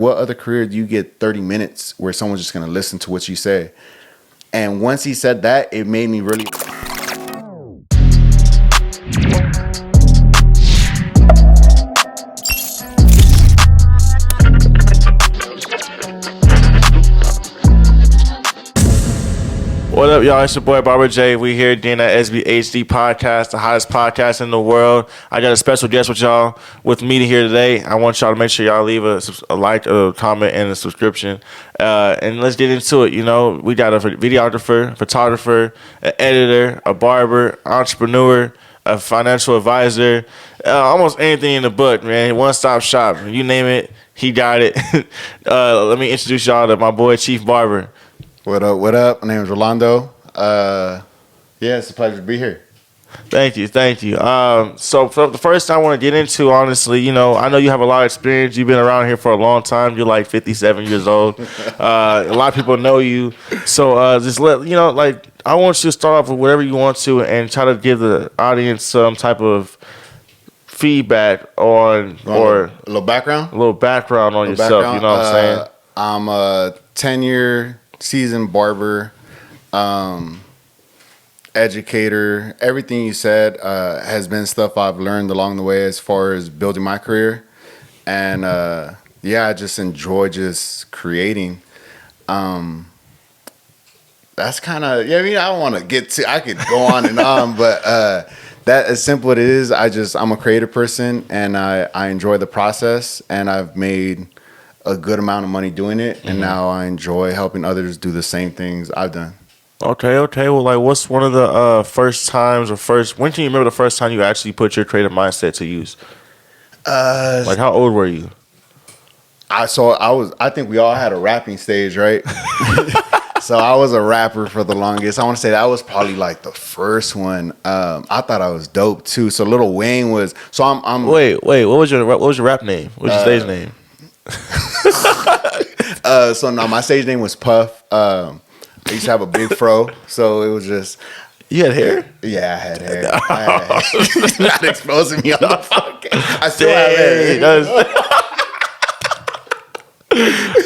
what other career do you get 30 minutes where someone's just going to listen to what you say? And once he said that, it made me really... What up, y'all? It's your boy Barber J. We here doing at SBHD podcast, the hottest podcast in the world. I got a special guest with y'all, with me here today. I want y'all to make sure y'all leave a like, a comment, and a subscription. And let's get into it. You know, we got a videographer, photographer, an editor, a barber, entrepreneur, a financial advisor, almost anything in the book, man. One-stop shop. You name it, he got it. Let me introduce y'all to my boy, Chief Barber. What up, what up? My name is Rolando. Yeah, it's a pleasure to be here. Thank you. So for the first thing I want to get into, honestly, you know, I know you have a lot of experience. You've been around here for a long time. You're like 57 years old. A lot of people know you. So just let, you know, like, I want you to start off with whatever you want to and try to give the audience some type of feedback on, or a little background? A little background on yourself, you know what I'm saying? I'm a 10-year seasoned barber, educator. Everything you said has been stuff I've learned along the way as far as building my career. And yeah, I just enjoy just creating. That's kind of, yeah, I mean, I don't want to get to, I could go on and on, but that as simple as it is, I'm a creative person, and I enjoy the process, and I've made a good amount of money doing it, and now I enjoy helping others do the same things I've done. Okay. Well, like, what's one of the first times, when can you remember the first time you actually put your creative mindset to use? Like, how old were you? I think we all had a rapping stage, right? So I was a rapper for the longest. I want to say that was probably like the first one. I thought I was dope too. So Lil Wayne was. So I'm. Wait. What was your rap name? What was your stage name? So no, my stage name was Puff. I used to have a big fro, so it was just. You had hair? Yeah, I had hair. Not exposing me on the fucking. I still have hair.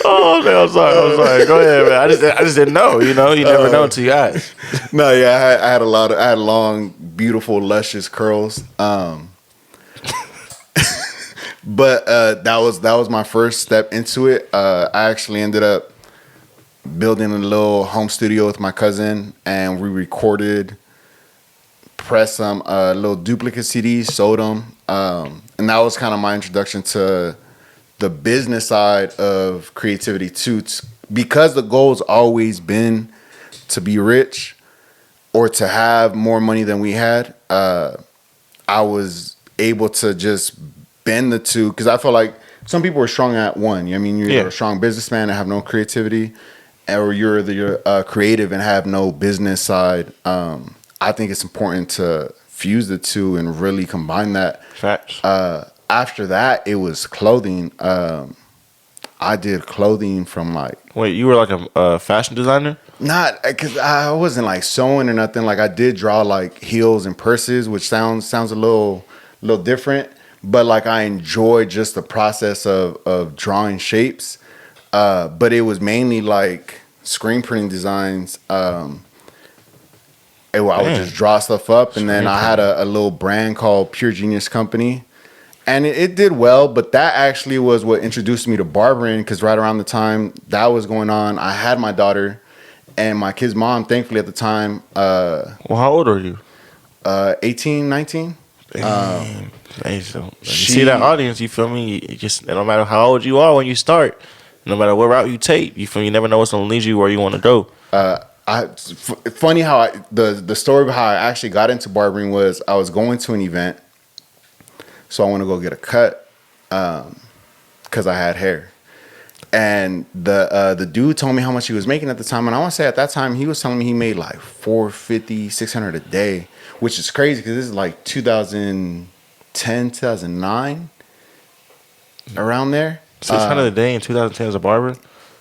Oh man, I'm sorry. Go ahead, man. I just didn't know. You know, you never know until you ask. No, yeah, I had long, beautiful, luscious curls. But that was my first step into it. I actually ended up building a little home studio with my cousin, and we recorded, pressed some little duplicate CDs, sold them, and that was kind of my introduction to the business side of creativity too. Because the goal's always been to be rich or to have more money than we had. I was able to just bend the two, because I feel like some people are strong at one. I mean, you're a strong businessman and have no creativity, or you're creative and have no business side. I think it's important to fuse the two and really combine that. Facts. After that, it was clothing. I did clothing from like... Wait, you were like a fashion designer? Not, because I wasn't like sewing or nothing. Like, I did draw like heels and purses, which sounds a little different. But like, I enjoyed just the process of drawing shapes. But it was mainly like screen printing designs. I would just draw stuff up. And then I had a little brand called Pure Genius Company. And it did well, but that actually was what introduced me to barbering, because right around the time that was going on, I had my daughter, and my kid's mom, thankfully at the time. Well, how old are you? 18, 19. Damn. You see that audience, you feel me? It just, no matter how old you are when you start, no matter what route you take, you feel me? You never know what's going to lead you where you want to go. Funny how the story of how I actually got into barbering was, I was going to an event. So I want to go get a cut because I had hair. And the dude told me how much he was making at the time. And I want to say at that time, he was telling me he made like $450, $600 a day, which is crazy because this is like 2010, 2009, around there. 600 a day in 2010 as a barber?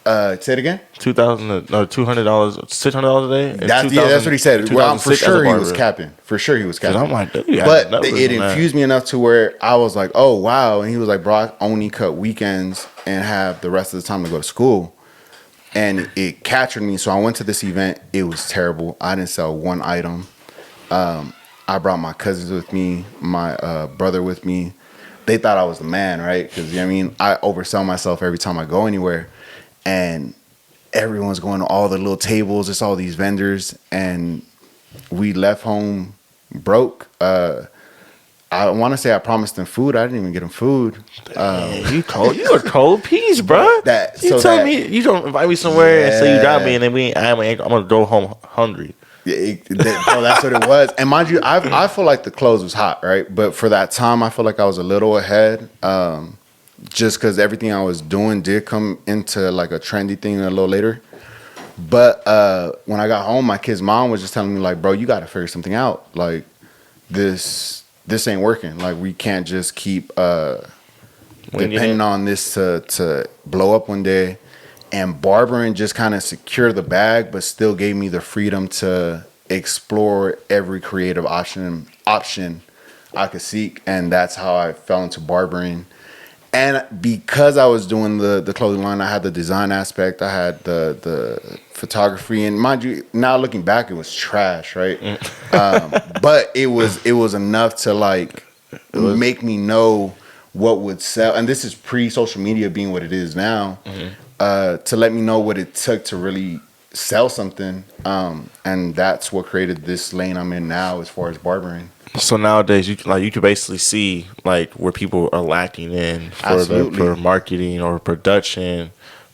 Say it again. $2,000, no, $200, $600 a day. And That's what he said. Well, I'm for 2006 as a sure he barber. was capping. For sure he was capping. I'm like, dude, you got but numbers it on that. infused me enough to where I was like, oh wow. And he was like, bro, I only cut weekends and have the rest of the time to go to school. And it captured me. So I went to this event. It was terrible. I didn't sell one item. I brought my cousins with me, my brother with me. They thought I was the man, right? Because, you know what I mean? I oversell myself every time I go anywhere. And everyone's going to all the little tables. It's all these vendors. And we left home broke. I want to say I promised them food. I didn't even get them food. You cold? You a cold piece, bro. You tell me you don't invite me somewhere and say you got me, and then I'm gonna go home hungry. Yeah, bro, that's what it was. And mind you, I feel like the clothes was hot, right? But for that time, I feel like I was a little ahead. Just because everything I was doing did come into like a trendy thing a little later. But when I got home, my kid's mom was just telling me like, bro, you got to figure something out. Like this ain't working. Like we can't just keep depending on this to blow up one day. And barbering just kind of secured the bag, but still gave me the freedom to explore every creative option I could seek. And that's how I fell into barbering. And because I was doing the clothing line, I had the design aspect, I had the photography, and mind you, now looking back, it was trash, right? But it was enough to like make me know what would sell. And this is pre-social media being what it is now. To let me know what it took to really sell something, and that's what created this lane I'm in now as far as barbering. So nowadays, you can basically see like where people are lacking in for marketing or production,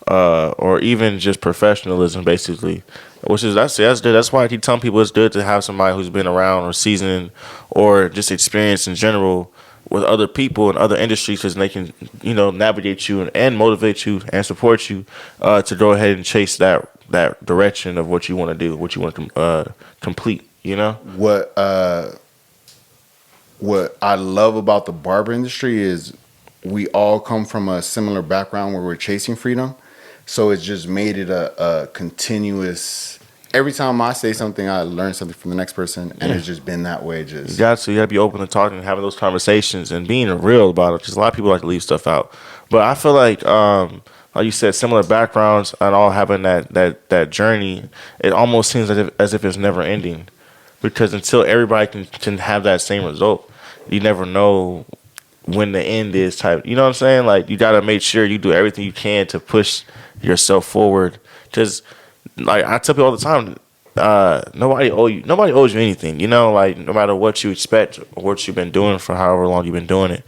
or even just professionalism, basically. Which is that's good. That's why I keep telling people it's good to have somebody who's been around or seasoned or just experienced in general with other people in other industries, because they can, navigate you and motivate you and support you to go ahead and chase that direction of what you want to do, what you want to complete. What I love about the barber industry is we all come from a similar background where we're chasing freedom. So it's just made it a continuous. Every time I say something, I learn something from the next person, and it's just been that way. You got to be open to talking and having those conversations and being real about it. Because a lot of people like to leave stuff out, but I feel like you said, similar backgrounds and all having that journey. It almost seems as if it's never ending, because until everybody can have that same result, you never know when the end is. Type, you know what I'm saying? Like you got to make sure you do everything you can to push yourself forward, because. Like I tell people all the time, nobody owes you anything. Like no matter what you expect or what you've been doing for however long you've been doing it,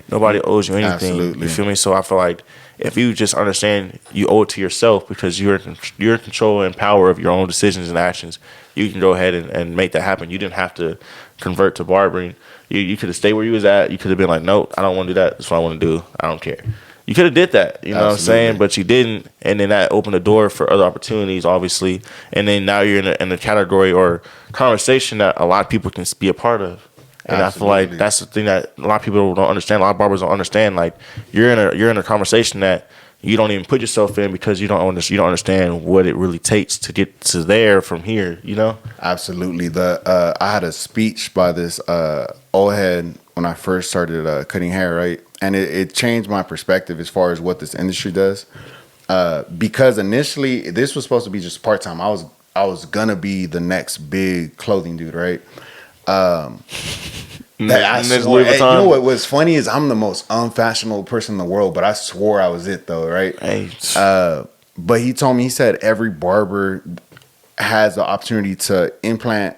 nobody owes you anything. Absolutely. You feel me? So I feel like if you just understand you owe it to yourself, because you're in control and power of your own decisions and actions, you can go ahead and make that happen. You didn't have to convert to barbering. You could have stayed where you was at. You could have been like, nope, I don't want to do that. That's what I want to do. I don't care. You could have did that, you know what I'm saying, but you didn't, and then that opened the door for other opportunities, obviously, and then now you're in a category or conversation that a lot of people can be a part of, and I feel like that's the thing that a lot of people don't understand. A lot of barbers don't understand. Like you're in a conversation that you don't even put yourself in, because you don't understand what it really takes to get to there from here. Absolutely. I had a speech by this old head when I first started cutting hair, right? And it changed my perspective as far as what this industry does. Because initially this was supposed to be just part-time. I was gonna be the next big clothing dude, right? You know what was funny is I'm the most unfashionable person in the world, but I swore I was it though, right? But he told me, he said every barber has the opportunity to implant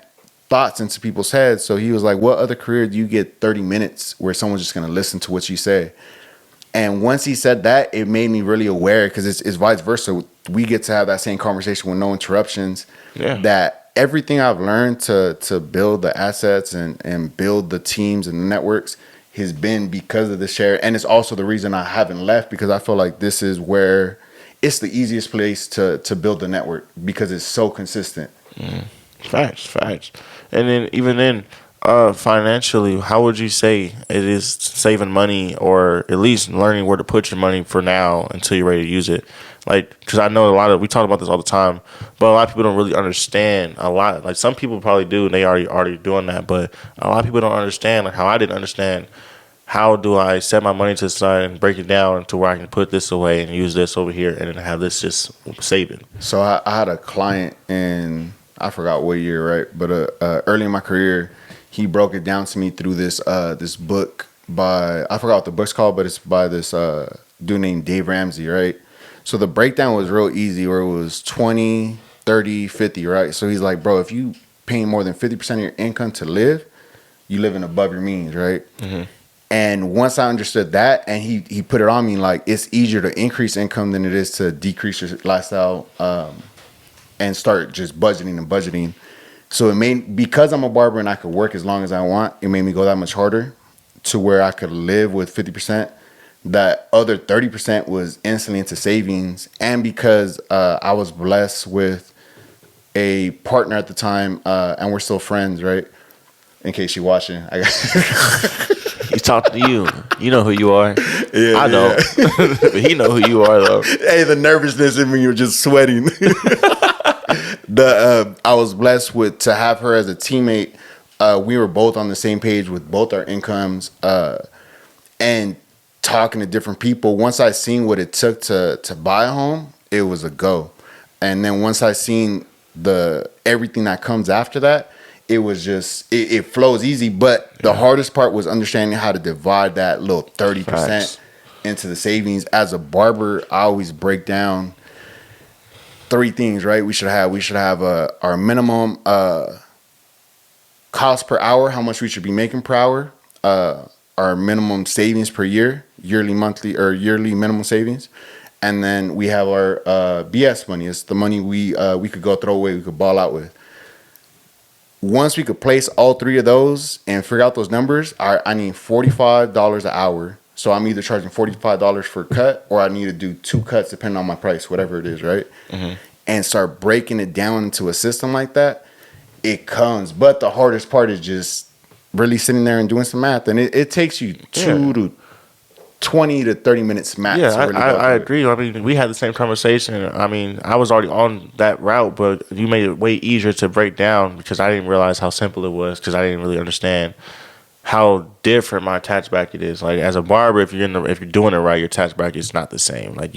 thoughts into people's heads. So he was like, what other career do you get 30 minutes where someone's just going to listen to what you say? And once he said that, it made me really aware, because it's vice versa. We get to have that same conversation with no interruptions. That everything I've learned to build the assets and build the teams and the networks has been because of the share. And it's also the reason I haven't left, because I feel like this is where it's the easiest place to build the network, because it's so consistent. Facts. And then even then, Financially, how would you say it is saving money, or at least learning where to put your money for now until you're ready to use it? Like, because I know we talk about this all the time, but a lot of people don't really understand a lot. Like, some people probably do, and they already doing that, but a lot of people don't understand, like how I didn't understand. How do I set my money to the side and break it down to where I can put this away and use this over here and then have this just saving? So I had a client in, I forgot what year, right? But early in my career, he broke it down to me through this book by, I forgot what the book's called, but it's by this dude named Dave Ramsey, right? So the breakdown was real easy, where it was 20, 30, 50, right? So he's like, bro, if you paying more than 50% of your income to live, you living above your means, right? Mm-hmm. And once I understood that, and he put it on me, like, it's easier to increase income than it is to decrease your lifestyle, and start just budgeting and budgeting. So it made, because I'm a barber and I could work as long as I want, it made me go that much harder to where I could live with 50%. That other 30% was instantly into savings. And because I was blessed with a partner at the time, and we're still friends, right? In case you're watching. He's talking to you. You know who you are. Yeah, I don't. Yeah. But he know who you are, though. Hey, the nervousness in me, you're just sweating. I was blessed to have her as a teammate. We were both on the same page with both our incomes, and talking to different people. Once I seen what it took to buy a home, it was a go. And then once I seen everything that comes after that, it was just, it flows easy. But the hardest part was understanding how to divide that little 30% into the savings. As a barber, I always break down 3 things, right? We should have our minimum cost per hour, how much we should be making per hour, our minimum savings per year, yearly, monthly, or yearly minimum savings. And then we have our BS money. It's the money we could go throw away, we could ball out with. Once we could place all 3 of those and figure out those numbers, I need $45 an hour. So I'm either charging $45 for a cut, or I need to do 2 cuts depending on my price, whatever it is, right? Mm-hmm. And start breaking it down into a system like that. It comes. But the hardest part is just really sitting there and doing some math. And it takes you 20 to 30 minutes max. Yeah, I agree. I mean, we had the same conversation. I mean, I was already on that route, but you made it way easier to break down because I didn't realize how simple it was, because I didn't really understand how different my tax bracket is. Like, as a barber, if you're doing it right, your tax bracket is not the same. Like,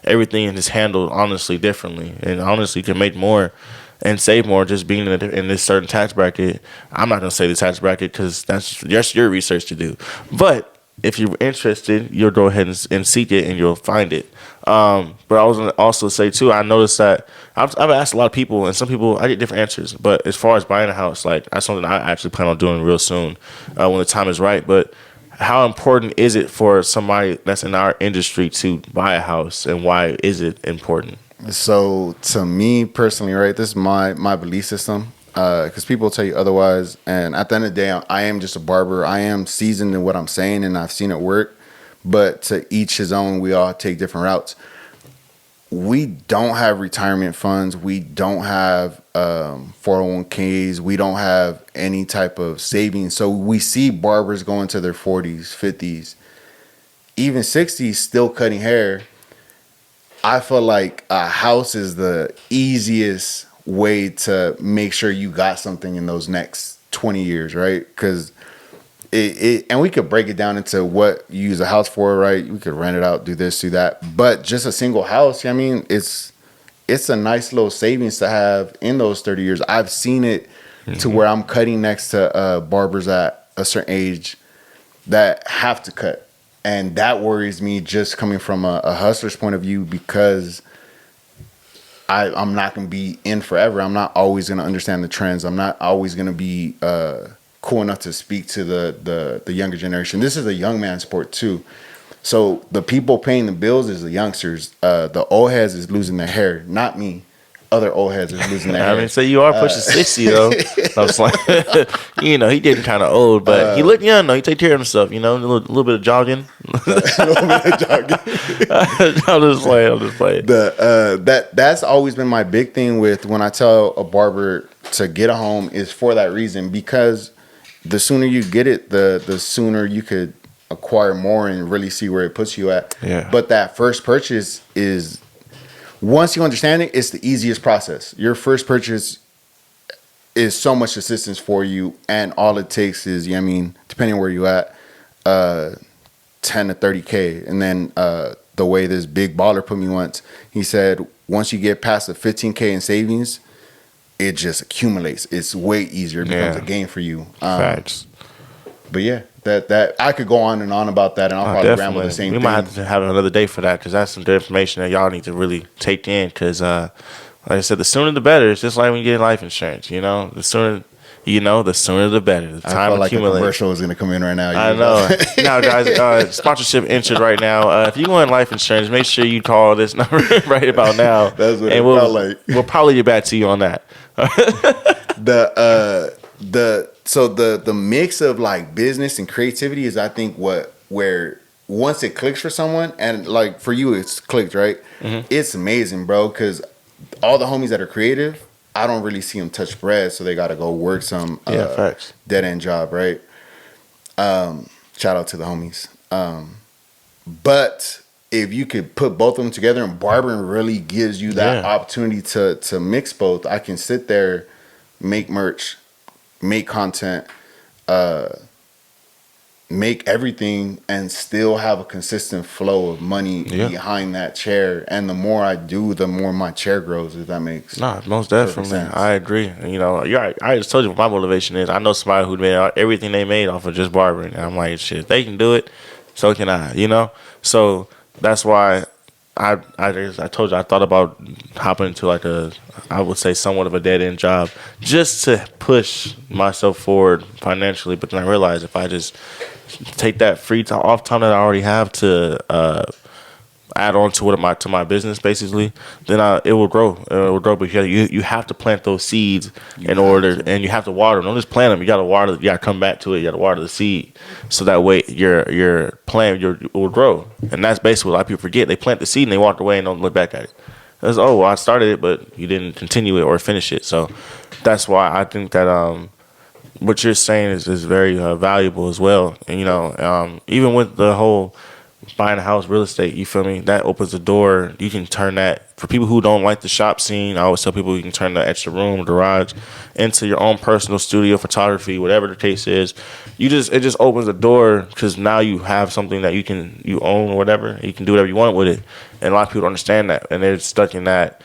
everything is handled honestly differently, and honestly you can make more and save more just being in this certain tax bracket. I'm not gonna say the tax bracket because that's just your research to do, but if you're interested, you'll go ahead and seek it, and you'll find it. But I was going to also say, too, I noticed that I've asked a lot of people, and some people, I get different answers. But as far as buying a house, like, that's something I actually plan on doing real soon when the time is right. But how important is it for somebody that's in our industry to buy a house, and why is it important? So to me personally, right, this is my belief system. Because people tell you otherwise, and at the end of the day, I am just a barber. I am seasoned in what I'm saying, and I've seen it work. But to each his own, we all take different routes. We don't have retirement funds. We don't have 401ks. We don't have any type of savings. So we see barbers going to their 40s, 50s, even 60s, still cutting hair. I feel like a house is the easiest way to make sure you got something in those next 20 years, right? Because and we could break it down into what you use a house for, right? We could rent it out, do this, do that. But just a single house, I mean, it's a nice little savings to have in those 30 years. I've seen it to where I'm cutting next to barbers at a certain age that have to cut. And that worries me, just coming from a hustler's point of view, because I'm not going to be in forever. I'm not always going to understand the trends. I'm not always going to be cool enough to speak to the younger generation. This is a young man sport too. So the people paying the bills is the youngsters. The old heads is losing their hair, not me. Other old heads is losing their hair. I mean, so you are pushing 60 though. I was like, he getting kind of old, but he look young though. He take care of himself, a little bit of jogging. I'm just playing. That's always been my big thing with when I tell a barber to get a home, is for that reason, because the sooner you get it, the sooner you could acquire more and really see where it puts you at. Yeah. But that first purchase is, once you understand it, it's the easiest process. Your first purchase is so much assistance for you, and all it takes is, I mean, depending where you at, 10 to 30K. And then the way this big baller put me once, he said, once you get past the 15K in savings, it just accumulates. It's way easier. It becomes a game for you. Facts. But yeah, that I could go on and on about that, and I'll probably ramble the same we thing. might have to have another day for that, because that's some good information that y'all need to really take in. Because, like I said, the sooner the better. It's just like when you get life insurance. You know, the sooner the better. The time I felt like a accumulates. commercial is going to come in right now. I know. Now, guys, sponsorship entered right now. If you want life insurance, make sure you call this number right about now. That's what and it felt like. We'll probably get back to you on that. The mix of like business and creativity is, I think, where once it clicks for someone, and like for you it's clicked, right? Mm-hmm. It's amazing, bro, because all the homies that are creative, I don't really see them touch bread, so they got to go work some dead end job, right? Shout out to the homies. But if you could put both of them together, and Barber really gives you that opportunity to mix both. I can sit there, make merch, make content, make everything, and still have a consistent flow of money behind that chair. And the more I do, the more my chair grows, if that makes most definitely sense. I agree. You know, you're right. I just told you what my motivation is. I know somebody who made everything they made off of just barbering, and I'm like, shit, if they can do it, so can I, you know? So that's why I told you I thought about hopping into like I would say somewhat of a dead end job just to push myself forward financially. But then I realized if I just take that free time off time that I already have to add on to my business, basically, then it will grow. It will grow. But you have to plant those seeds and you have to water them. Don't just plant them. You got to water. You got to come back to it. You got to water the seed, so that way your plant it will grow. And that's basically what a lot of people forget. They plant the seed and they walk away and don't look back at it. It's, I started it, but you didn't continue it or finish it. So that's why I think that what you're saying is very valuable as well. And you know, even with the whole buying a house, real estate, you feel me? That opens the door. You can turn that, for people who don't like the shop scene, I always tell people you can turn the extra room, garage, into your own personal studio, photography, whatever the case is. It just opens the door, because now you have something that you own or whatever. You can do whatever you want with it. And a lot of people don't understand that, and they're stuck in that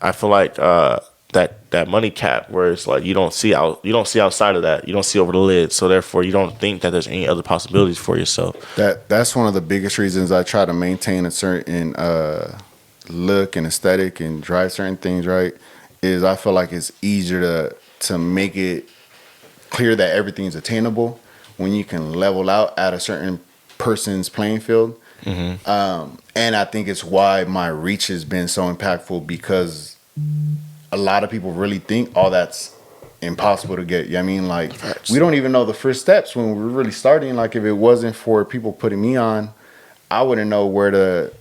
I feel like that money cap, where it's like you don't see outside of that. You don't see over the lid, so therefore you don't think that there's any other possibilities for yourself. That's one of the biggest reasons I try to maintain a certain look and aesthetic and drive certain things right. Is I feel like it's easier to make it clear that everything's attainable when you can level out at a certain person's playing field. Mm-hmm. And I think it's why my reach has been so impactful, because a lot of people really think that's impossible to get. You know what I mean? Like, we don't even know the first steps when we're really starting. Like, if it wasn't for people putting me on, I wouldn't know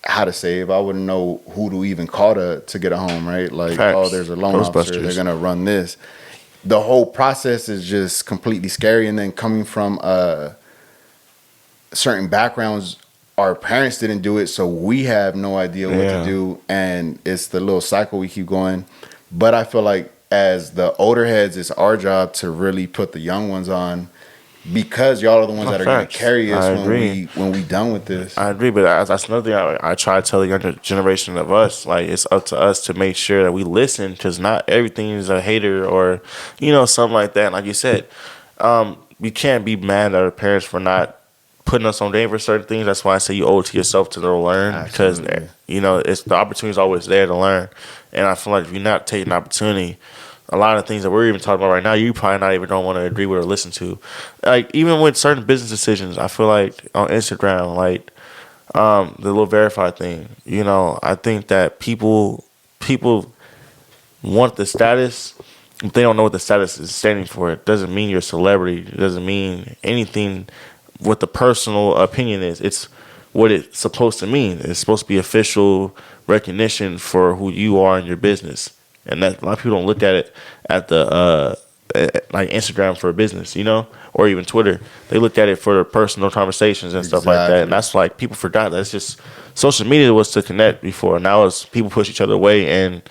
how to save. I wouldn't know who to even call to get a home, right? Like, there's a loan officer, they're going to run this. The whole process is just completely scary. And then coming from certain backgrounds, our parents didn't do it, so we have no idea what to do, and it's the little cycle we keep going. But I feel like as the older heads, it's our job to really put the young ones on, because y'all are the ones that are going to carry us when we done with this. I agree, but that's another thing I try to tell the younger generation of us. Like, it's up to us to make sure that we listen, because not everything is a hater or something like that. Like you said, we can't be mad at our parents for not putting us on game for certain things. That's why I say you owe it to yourself to learn, because it's the opportunity is always there to learn. And I feel like if you're not taking the opportunity, a lot of things that we're even talking about right now, you probably not even don't want to agree with or listen to. Like, even with certain business decisions, I feel like on Instagram, like the little verified thing, I think that people want the status. If they don't know what the status is standing for, it doesn't mean you're a celebrity. It doesn't mean anything. What the personal opinion is, it's what it's supposed to mean. It's supposed to be official recognition for who you are in your business, and that a lot of people don't look at it at the like Instagram for a business, you know, or even Twitter. They looked at it for their personal conversations and stuff like that. And that's like people forgot that's just social media was to connect before. Now it's people push each other away and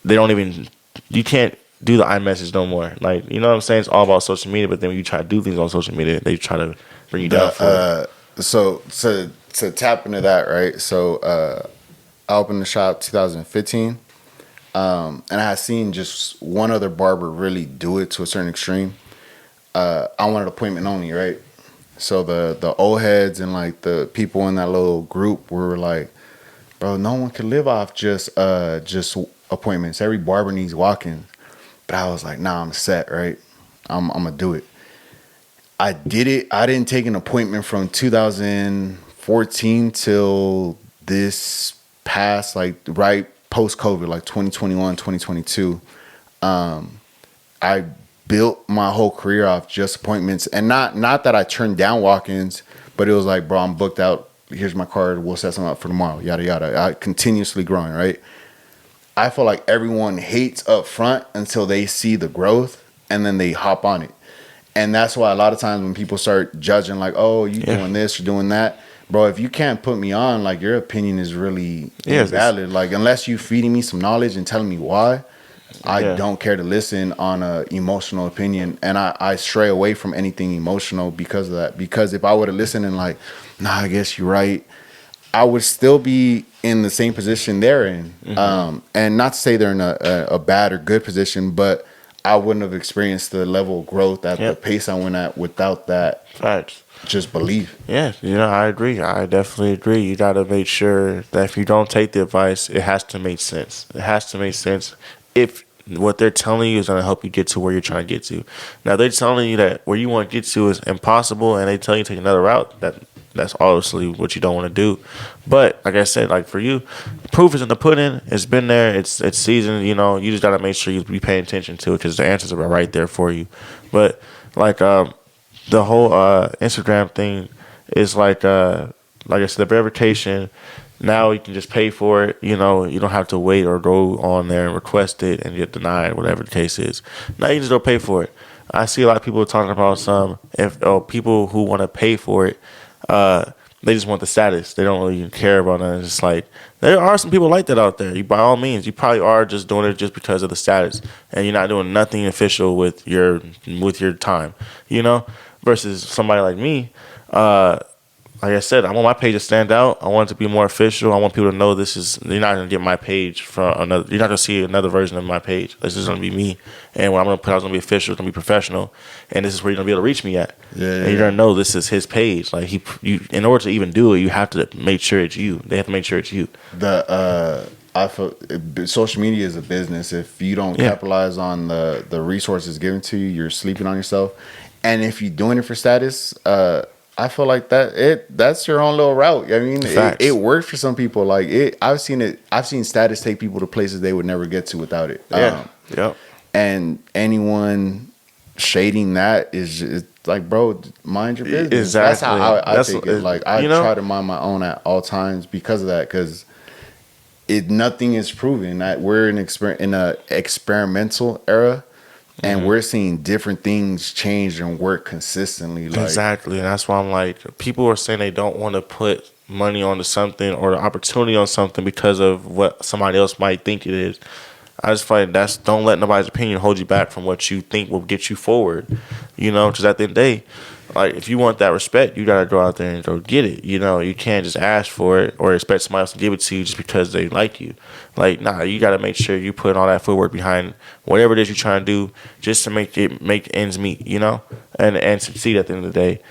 they don't even you can't do the iMessage no more. Like, you know what I'm saying? It's all about social media, but then when you try to do things on social media, they try to bring you down for it. So to tap into that, right? So I opened the shop 2015. And I had seen just one other barber really do it to a certain extreme. I wanted appointment only, right? So the old heads and like the people in that little group were like, bro, no one can live off just appointments. Every barber needs walk-ins. But I was like, nah, I'm set, right? I'm gonna do it. I did it. I didn't take an appointment from 2014 till this past, like right post-COVID, like 2021, 2022. I built my whole career off just appointments, and not that I turned down walk-ins, but it was like, bro, I'm booked out. Here's my card. We'll set something up for tomorrow. Yada yada. I continuously growing, right? I feel like everyone hates up front until they see the growth, and then they hop on it. And that's why a lot of times when people start judging, like, oh, you doing this or doing that, bro, if you can't put me on, like, your opinion is really invalid. Like, unless you feeding me some knowledge and telling me why, I don't care to listen on a emotional opinion. And I stray away from anything emotional because of that. Because if I would have listened and like, nah, I guess you're right, I would still be in the same position they're in. And not to say they're in a bad or good position, but I wouldn't have experienced the level of growth at the pace I went at without that. Facts. Just belief. Yeah, you know, I agree. I definitely agree. You got to make sure that if you don't take the advice, it has to make sense. It has to make sense if what they're telling you is going to help you get to where you're trying to get to. Now, they're telling you that where you want to get to is impossible, and they tell you to take another route. That's obviously what you don't want to do. But like I said, like for you, proof is in the pudding. It's been there. It's seasoned. You know, you just got to make sure you be paying attention to it because the answers are right there for you. But like the whole Instagram thing is like I said, the verification. Now you can just pay for it. You know, you don't have to wait or go on there and request it and get denied, whatever the case is. Now you just go pay for it. I see a lot of people talking about people who want to pay for it. They just want the status. They don't really care about it. It's just like there are some people like that out there. By all means, you probably are just doing it just because of the status, and you're not doing nothing official with your time. You know, versus somebody like me. Like I said, I want my page to stand out. I want it to be more official. I want people to know this is. You're not gonna get my page from another. You're not gonna see another version of my page. This is gonna be me, and what I'm gonna put out is gonna be official. It's gonna be professional, and this is where you're gonna be able to reach me at. And you're gonna know this is his page. Like in order to even do it, you have to make sure it's you. They have to make sure it's you. I feel social media is a business. If you don't capitalize on the resources given to you, you're sleeping on yourself. And if you're doing it for status, I feel like that's your own little route. I mean, it works for some people. Like I've seen status take people to places they would never get to without it. And anyone shading that is just like, bro, mind your business. Exactly. That's how I take it. Like I try to mind my own at all times because of that. Because nothing is proven. That we're in a experimental era. And we're seeing different things change and work consistently. Like, exactly. And that's why I'm like, people are saying they don't want to put money onto something or the opportunity on something because of what somebody else might think it is. I just feel like don't let nobody's opinion hold you back from what you think will get you forward. You know, because at the end of the day, like if you want that respect, you gotta go out there and go get it. You know, you can't just ask for it or expect somebody else to give it to you just because they like you. Like, nah, you gotta make sure you put all that footwork behind whatever it is you're trying to do, just to make ends meet. You know, and succeed at the end of the day.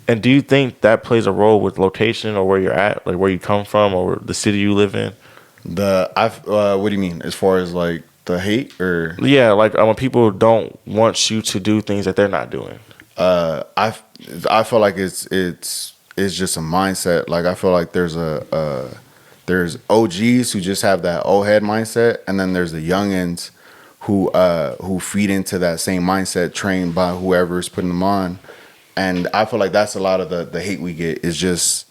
And do you think that plays a role with location or where you're at, like where you come from or the city you live in? What do you mean as far as like the hate or like when people don't want you to do things that they're not doing? I feel like it's just a mindset. Like I feel like there's OGs who just have that old head mindset, and then there's the youngins who feed into that same mindset trained by whoever's putting them on. And I feel like that's a lot of the hate we get is just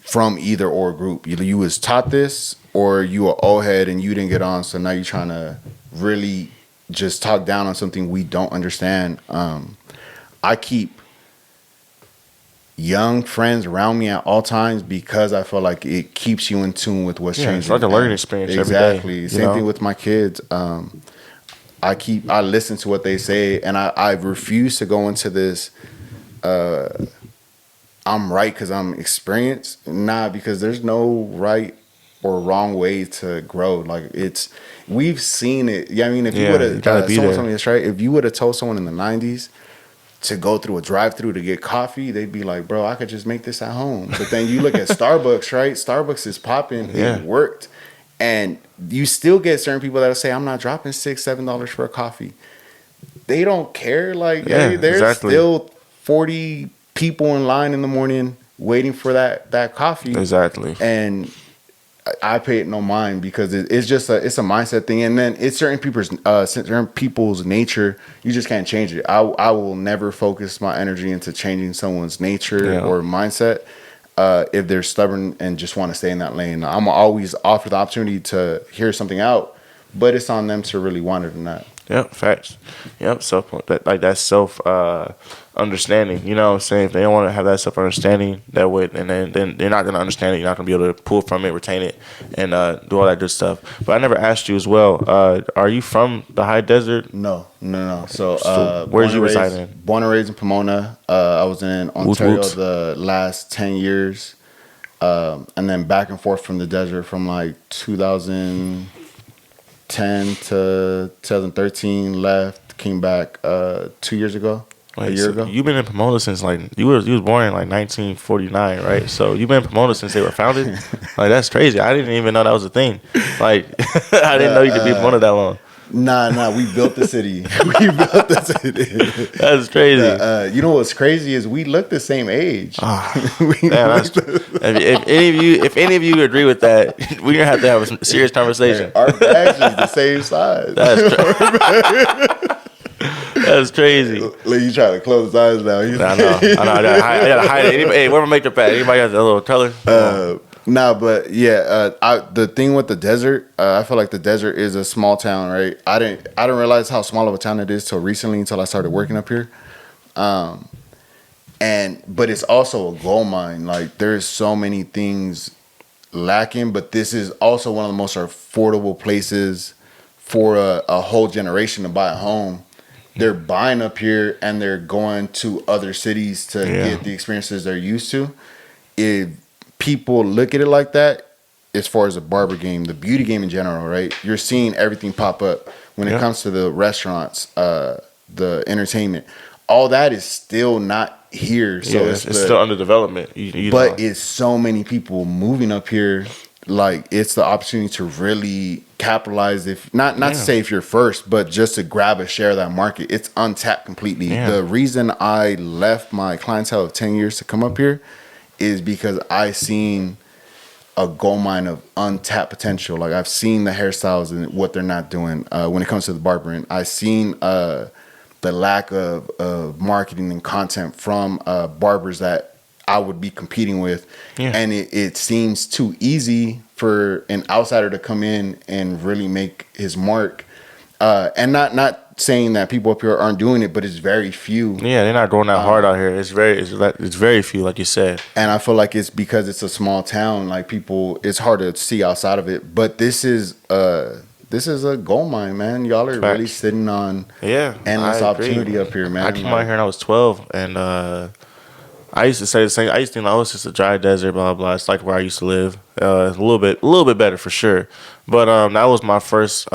from either or group. Either you was taught this or you were old head and you didn't get on, so now you're trying to really just talk down on something we don't understand. I keep young friends around me at all times because I feel like it keeps you in tune with what's changing. It's like a learning experience exactly. every day. Same thing with my kids. I listen to what they say, and I refuse to go into this. I'm right because I'm experienced. Nah, because there's no right or wrong way to grow. Like we've seen it. Yeah, I mean, if you would have someone told me this right, if you would have told someone in the '90s to go through a drive-through to get coffee, they'd be like, bro, I could just make this at home. But then you look at Starbucks, right? Starbucks is popping. Yeah. It worked. And you still get certain people that'll say, I'm not dropping $6-7 for a coffee. They don't care. Like, hey, there's still 40 people in line in the morning waiting for that coffee. Exactly. And I pay it no mind because it's just it's a mindset thing, and then it's certain people's nature. You just can't change it. I will never focus my energy into changing someone's nature or mindset if they're stubborn and just want to stay in that lane. I'm always offer the opportunity to hear something out, but it's on them to really want it or not. Yep, facts. Yep, that's self understanding. You know what I'm saying? If they don't want to have that self understanding, that would, and then they're not gonna understand it. You're not gonna be able to pull from it, retain it, and do all that good stuff. But I never asked you as well. Are you from the high desert? No. So where did you reside in? Born and raised in Pomona. I was in Ontario the last 10 years, and then back and forth from the desert from like 2010 to 2013. Left, came back 2 years ago. A year ago. You've been in Pomona since like you was born in like 1949, right? So you've been in Pomona since they were founded. Like that's crazy. I didn't even know that was a thing. Like I didn't know you could be in Pomona that long. Nah. We built the city. That's crazy. You know what's crazy is we look the same age. If any of you agree with that, we're gonna have to have a serious conversation. Our bags is the same size. That's crazy. Look, you trying to close his eyes now. I know. I gotta hide it. Hey, where my makeup at? Anybody got a little color? Nah, but yeah, the thing with the desert, I feel like the desert is a small town, right? I didn't realize how small of a town it is till recently, until I started working up here. But it's also a gold mine. Like there's so many things lacking, but this is also one of the most affordable places for a whole generation to buy a home. They're buying up here and they're going to other cities to get the experiences they're used to. If people look at it like that, as far as the barber game, the beauty game in general, right? You're seeing everything pop up when it comes to the restaurants, the entertainment. All that is still not here. So it's still under development. But it's so many people moving up here. Like it's the opportunity to really capitalize. If not to say if you're first, but just to grab a share of that market. It's untapped completely. Yeah. The reason I left my clientele of 10 years to come up here is because I seen a gold mine of untapped potential. Like I've seen the hairstyles and what they're not doing when it comes to the barbering. I've seen the lack of marketing and content from barbers that I would be competing with. Yeah. And it seems too easy for an outsider to come in and really make his mark. And not saying that people up here aren't doing it, but it's very few. Yeah, they're not going that hard out here. It's very few, like you said. And I feel like it's because it's a small town. Like people, it's hard to see outside of it. But this is a gold mine, man. Y'all are really sitting on endless opportunity up here, man. I came out here when I was 12, and I used to say the same. I used to think, oh, it's just a dry desert, blah blah. It's like where I used to live. It's a little bit better for sure. But that was my first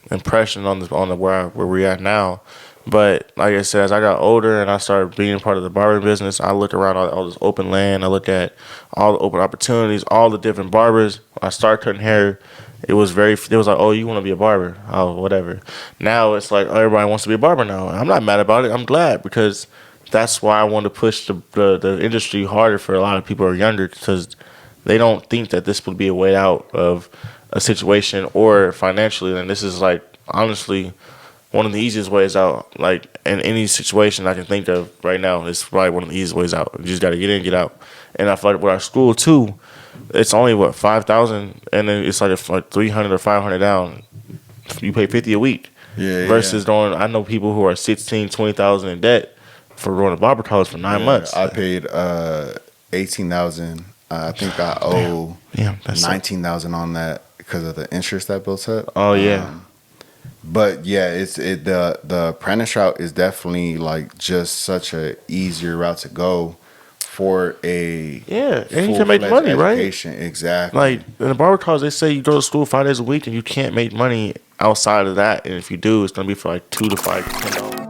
impression on the where we're at now. But like I said, as I got older and I started being part of the barbering business, I looked around all this open land. I looked at all the open opportunities, all the different barbers. I started cutting hair. It was like, oh, you want to be a barber? Oh, whatever. Now it's like, oh, everybody wants to be a barber now. I'm not mad about it. I'm glad because that's why I want to push the industry harder for a lot of people who are younger because they don't think that this would be a way out of a situation or financially. And this is like, honestly, one of the easiest ways out. Like in any situation I can think of right now, it's probably one of the easiest ways out. You just got to get in, get out. And I feel like with our school too, it's only $5,000, and then it's like 300 or 500 down. You pay $50 a week. Yeah, versus yeah. doing. I know people who are 16, 20,000 in debt for doing a barber college for 9 months. I paid 18,000. I think I owe Damn, that's 19,000 on that because of the interest that built up. Oh yeah. But yeah, the apprentice route is definitely like just such a easier route to go for a Yeah, and you can make money, education. right? Exactly. Like in the barber college, they say you go to school 5 days a week and you can't make money outside of that. And if you do, it's gonna be for like $2 to $5 to $10.